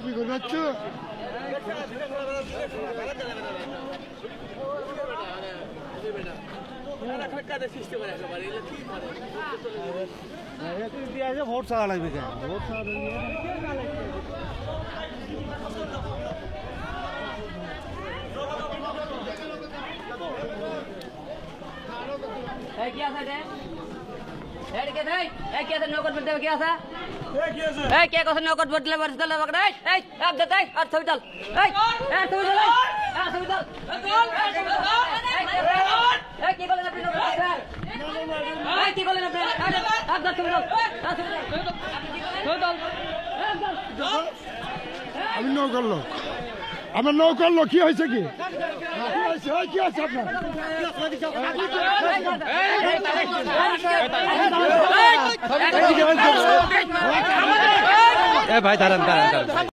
কি করে যাচ্ছ? ভোট ছাড়া লাগবে কেন? ভোট ছাড়া नौकट बोलते क्या था क्या कौन नौकट बोलते वर्षल अब देते और छवि चल छवि चल আমি নৌকার লোক, আমার নৌকার লোক কি হয়েছে কি? কি আছে আপনার? ভাই দাঁড়ান দাঁড়ান দাঁড়ান।